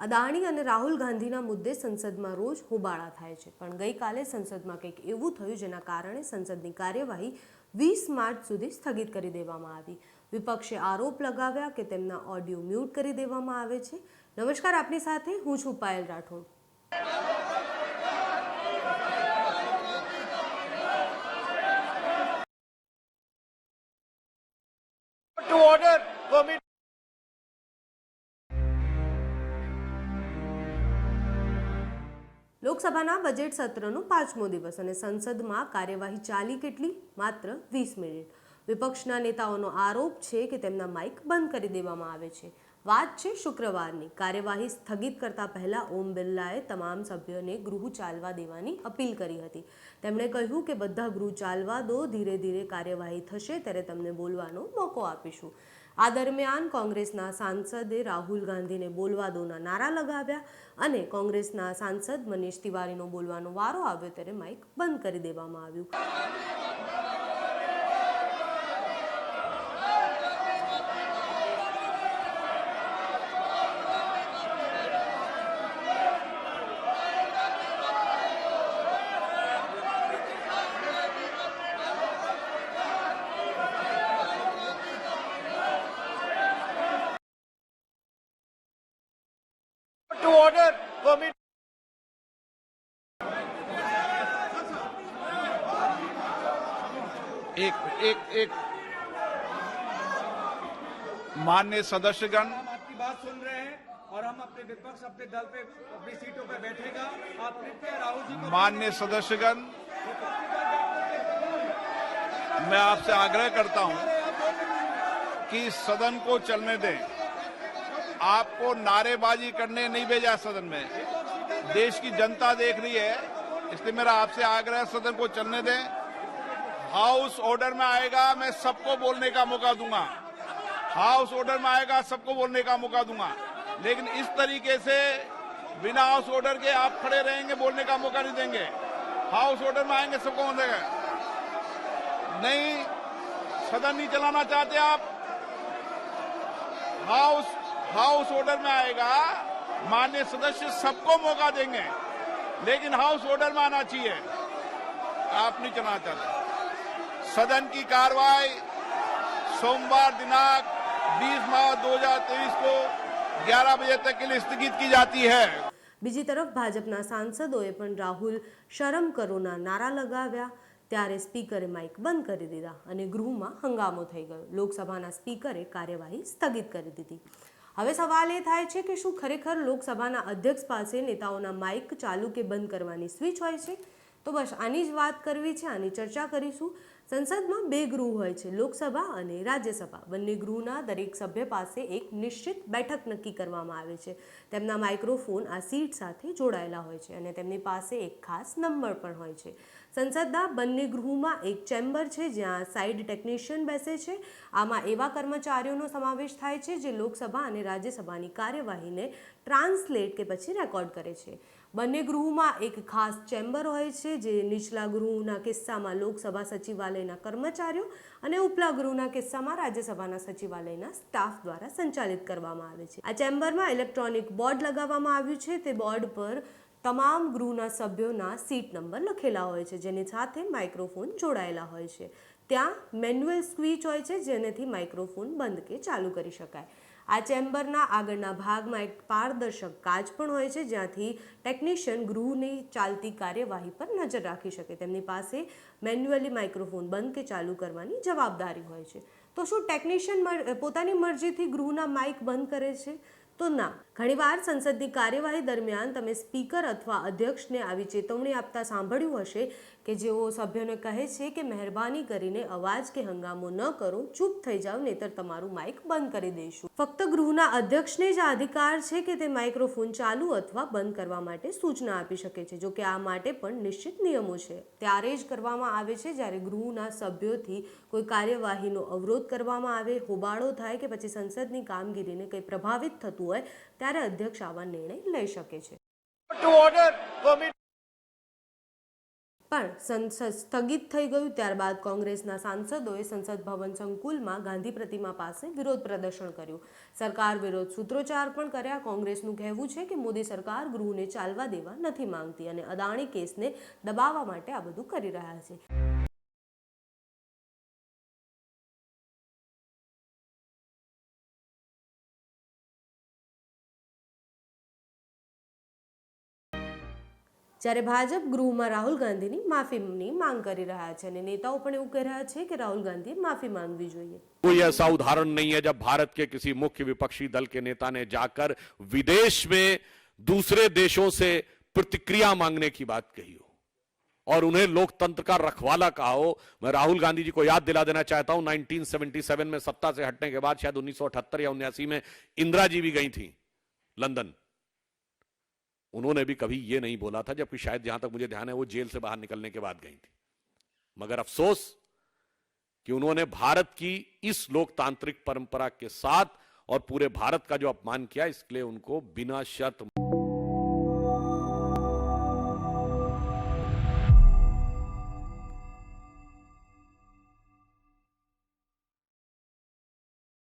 અદાણી અને રાહુલ ગાંધીના મુદ્દે સંસદમાં રોજ હોબાળા થાય છે, પણ ગઈકાલે સંસદમાં કંઈક એવું થયું જેના કારણે સંસદની કાર્યવાહી 20 માર્ચ સુધી સ્થગિત કરી દેવામાં આવી। વિપક્ષે આરોપ લગાવ્યા કે તેમના ઓડિયો મ્યુટ કરી દેવામાં આવે છે। નમસ્કાર, આપની સાથે હું છું Payal Rathod. To order, committee. લોકસભાના બજેટ સત્રનો 5મો દિવસ અને સંસદમાં કાર્યવાહી ચાલી કેટલી? માત્ર 20 મિનિટ। વિપક્ષના નેતાઓનો આરોપ છે કે તેમના માઇક બંધ કરી દેવામાં આવે છે। વાત છે શુક્રવારની। કાર્યવાહી સ્થગિત કરતા પહેલા ઓમ બિરલાએ તમામ સભ્યોને ગૃહ ચાલવા દેવાની અપીલ કરી હતી। તેમણે કહ્યું કે બધા ગૃહ ચાલવા દો, ધીરે ધીરે કાર્યવાહી થશે ત્યારે તમને બોલવાનો મોકો આપીશું। આ દરમિયાન કોંગ્રેસના સાંસદે રાહુલ ગાંધીને બોલવા દોના નારા લગાવ્યા અને કોંગ્રેસના સાંસદ મનીષ તિવારીનો બોલવાનો વારો આવ્યો ત્યારે માઇક બંધ કરી દેવામાં આવ્યું। To order, committee. एक माननीय सदस्यगण, हम आपकी बात सुन रहे हैं और हम अपने विपक्ष अपने दल पे अपनी सीटों पे बैठेगा। आप कृपया राहुल जी को माननीय सदस्यगण, मैं आपसे आग्रह करता हूं कि सदन को चलने दें। आपको नारेबाजी करने नहीं भेजा सदन में, देश की जनता देख रही है, इसलिए मेरा आपसे आग्रह है सदन को चलने दें। हाउस ऑर्डर में आएगा, मैं सबको बोलने का मौका दूंगा। हाउस ऑर्डर में आएगा, सबको बोलने का मौका दूंगा, लेकिन इस तरीके से बिना हाउस ऑर्डर के आप खड़े रहेंगे, बोलने का मौका नहीं देंगे। हाउस ऑर्डर में आएंगे, सबको बोलेगा। नहीं, सदन नहीं चलाना चाहते आप। हाउस ऑर्डर में आएगा, माननीय सदस्य सबको मौका देंगे, लेकिन हाउस ऑर्डर में आना चाहिए। आप नहीं चलाना चाहते। सदन की कार्रवाई सोमवार दिनांक 20 मार्च 2023 को 11 बजे तक के लिए स्थगित की जाती है। બીજી તરફ ભાજપના સાંસદોએ પણ રાહુલ શરમ કરોના નારા લગાવ્યા ત્યારે સ્પીકરે માઇક બંધ કરી દીધા અને ગૃહમાં હંગામો થઈ ગયો। લોકસભાના સ્પીકરે કાર્યવાહી સ્થગિત કરી દીધી। હવે સવાલ એ થાય છે કે શું ખરેખર લોકસભાના અધ્યક્ષ પાસે નેતાઓના માઇક ચાલુ કે બંધ કરવાની સ્વિચ હોય છે? તો બસ આની જ વાત કરવી છે, આની ચર્ચા કરીશું। સંસદમાં 2 ગૃહ હોય છે, લોકસભા અને રાજ્યસભા। બંને ગૃહના દરેક સભ્ય પાસે એક નિશ્ચિત બેઠક નક્કી કરવામાં આવે છે। તેમના માઇક્રોફોન આ સીટ સાથે જોડાયેલા હોય છે અને તેમની પાસે એક ખાસ નંબર પણ હોય છે। સંસદના બંને ગૃહમાં એક ચેમ્બર છે જ્યાં સાઇડ ટેકનિશિયન બેસે છે। આમાં એવા કર્મચારીઓનો સમાવેશ થાય છે જે લોકસભા અને રાજ્યસભાની કાર્યવાહીને ટ્રાન્સલેટ કે પછી રેકોર્ડ કરે છે। બંને ગૃહમાં એક ખાસ ચેમ્બર હોય છે જે નીચલા ગૃહના કિસ્સામાં લોકસભા સચિવાલયના કર્મચારીઓ અને ઉપલા ગૃહના કિસ્સામાં રાજ્યસભાના સચિવાલયના સ્ટાફ દ્વારા સંચાલિત કરવામાં આવે છે। આ ચેમ્બરમાં ઇલેક્ટ્રોનિક બોર્ડ લગાવવામાં આવ્યું છે। તે બોર્ડ પર તમામ ગૃહના સભ્યોના સીટ નંબર લખેલા હોય છે જેની સાથે માઇક્રોફોન જોડાયેલા હોય છે। ત્યાં મેન્યુઅલ સ્વિચ હોય છે જેનેથી માઇક્રોફોન બંધ કે ચાલુ કરી શકાય। આ ચેમ્બરના આગળના ભાગમાં એક પારદર્શક કાચ પણ હોય છે જ્યાંથી ટેકનિશિયન ગૃહની ચાલતી કાર્યવાહી પર નજર રાખી શકે। તેમની પાસે મેન્યુઅલી માઇક્રોફોન બંધ કે ચાલુ કરવાની જવાબદારી હોય છે। તો શું ટેકનિશિયન પોતાની મરજીથી ગૃહના માઇક બંધ કરે છે? તો ના। ઘણીવાર સંસદની કાર્યવાહી દરમિયાન તમે સ્પીકર અથવા અધ્યક્ષને આવી ચેતવણી આપતા સાંભળ્યું હશે કે જેઓ સભ્યોને કહે છે કે મહેરબાની કરીને અવાજ કે હંગામો ન કરો, ચૂપ થઈ જાઓ, નહીતર તમારું માઇક બંધ કરી દઈશું। ફક્ત ગૃહના અધ્યક્ષને જ અધિકાર છે કે તે માઇક્રોફોન ચાલુ અથવા બંધ કરવા માટે સૂચના આપી શકે છે। જો કે આ માટે પણ નિશ્ચિત નિયમો છે। ત્યારે જ કરવામાં આવે છે જ્યારે ગૃહના સભ્યોથી કોઈ કાર્યવાહીનો અવરોધ કરવામાં આવે, હોબાળો થાય કે પછી સંસદની કામગીરીને કંઈ પ્રભાવિત થતું હોય ત્યારે અધ્યક્ષ આવા નિર્ણય લઈ શકે છે। To order, committee. પણ સંસદ સ્થગિત થઈ ગયું. ત્યારબાદ કોંગ્રેસના સાંસદોએ સંસદ ભવન સંકુલમાં ગાંધી પ્રતિમા પાસે વિરોધ પ્રદર્શન કર્યું. સરકાર વિરોધ સૂત્રોચ્ચાર પણ કર્યા. કોંગ્રેસનું કહેવું છે કે મોદી સરકાર ગૃહને ચાલવા દેવા નથી માંગતી અને અદાણી કેસને દબાવવા માટે આ બધું કરી રહ્યા છે. જ્યારે ભાજપ ગૃહમાં રાહુલ ગાંધીની માફીની માંગ કરી રહ્યા છે અને નેતાઓ પણ એવું કહી રહ્યા છે કે રાहुल ગાંધીએ माफी मांगवी જોઈએ. कोई ऐसा उदाहरण नहीं है जब भारत के किसी मुख्य विपक्षी दल के नेता ने जाकर विदेश में दूसरे देशों से प्रतिक्रिया मांगने की बात कही हो और उन्हें लोकतंत्र का रखवाला कहा हो. मैं राहुल गांधी जी को याद दिला देना चाहता हूं 1977 में सत्ता से हटने के बाद शायद 1978 या 79 में इंदिरा जी भी गई थी लंदन. उन्होंने भी कभी यह नहीं बोला था, जबकि शायद जहां तक मुझे ध्यान है वो जेल से बाहर निकलने के बाद गई थी. मगर अफसोस कि उन्होंने भारत की इस लोकतांत्रिक परंपरा के साथ और पूरे भारत का जो अपमान किया, इसके लिए उनको बिना शर्त